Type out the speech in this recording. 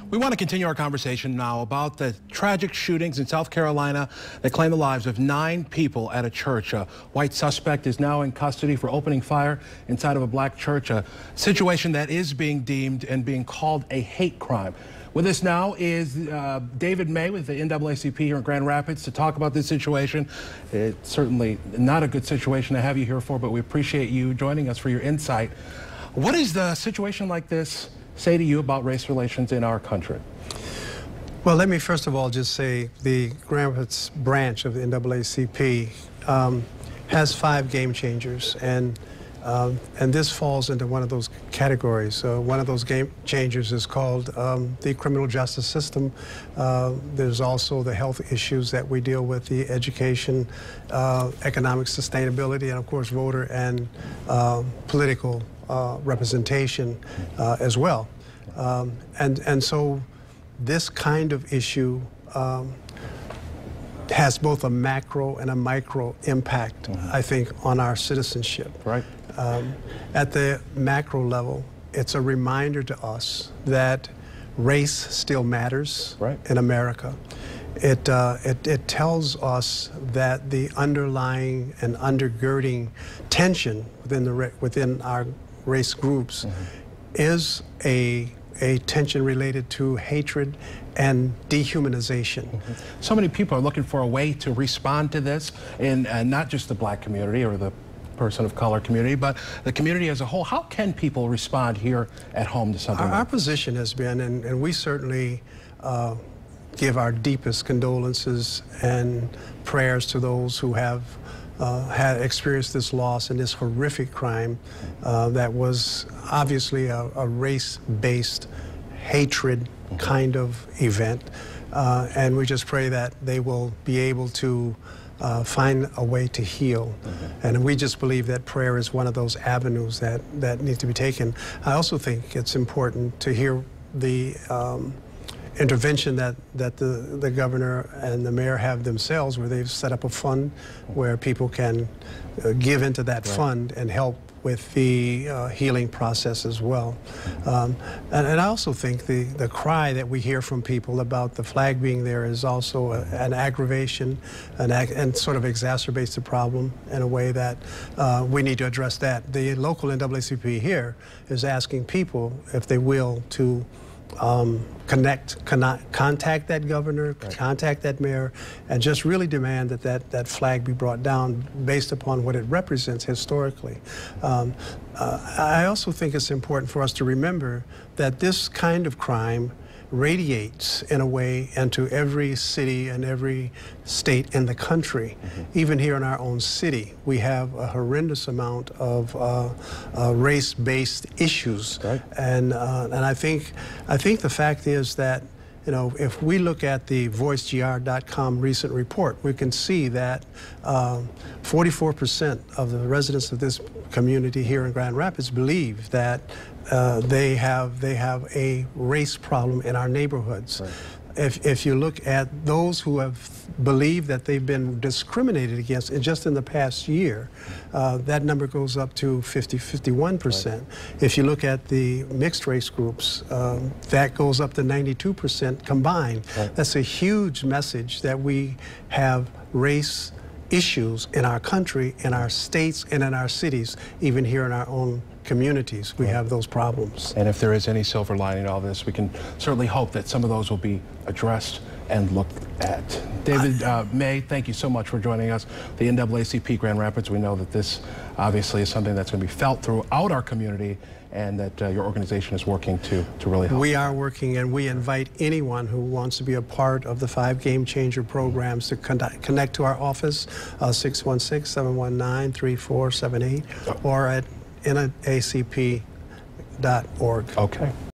We want to continue our conversation now about the tragic shootings in South Carolina that claimed the lives of 9 people at a church. A white suspect is now in custody for opening fire inside of a black church, a situation that is being deemed and being called a hate crime. With us now is David May with the NAACP here in Grand Rapids to talk about this situation. It's certainly not a good situation to have you here for, but we appreciate you joining us for your insight. What does the situation like this say to you about race relations in our country? Well, let me first of all just say the Grand Rapids branch of the NAACP has 5 game changers, and this falls into one of those categories. One of those game changers is called the criminal justice system. There's also the health issues that we deal with, the education, economic sustainability, and of course voter and political representation as well. And so this kind of issue has both a macro and a micro impact, I think, on our citizenship. Right. At the macro level, it's a reminder to us that race still matters in America. It tells us that the underlying and undergirding tension within our race groups is a tension related to hatred and dehumanization. So many people are looking for a way to respond to this, in not just the black community or the person of color community, but the community as a whole. How can people respond here at home to something like Our this? position has been, and we certainly give our deepest condolences and prayers to those who have had experienced this loss and this horrific crime that was obviously a race-based hatred kind of event. And we just pray that they will be able to find a way to heal. And we just believe that prayer is one of those avenues that need to be taken. I also think it's important to hear the intervention that the governor and the mayor have themselves, where they've set up a fund where people can give into that fund and help with the healing process as well. And I also think the cry that we hear from people about the flag being there is also an aggravation and sort of exacerbates the problem in a way that we need to address that. The local NAACP here is asking people, if they will, to contact that governor, contact that mayor, and just really demand that flag be brought down based upon what it represents historically. I also think it's important for us to remember that this kind of crime radiates in a way into every city and every state in the country. Even here in our own city, we have a horrendous amount of race-based issues. And I think the fact is that, you know, if we look at the voicegr.com recent report, we can see that 44% of the residents of this community here in Grand Rapids believe that they have a race problem in our neighborhoods. If you look at those who have believed that they've been discriminated against just in the past year, that number goes up to 51%. If you look at the mixed race groups, that goes up to 92% combined. That's a huge message that we have race issues in our country, in our states, and in our cities, even here in our own communities. We have those problems. And if there is any silver lining to all this, we can certainly hope that some of those will be addressed and looked at. David May, thank you so much for joining us. The NAACP Grand Rapids, we know that this obviously is something that's going to be felt throughout our community, and that your organization is working to really help. We are working, and we invite anyone who wants to be a part of the 5 Game Changer programs to connect to our office, 616-719-3478, or at NAACP.org. Okay.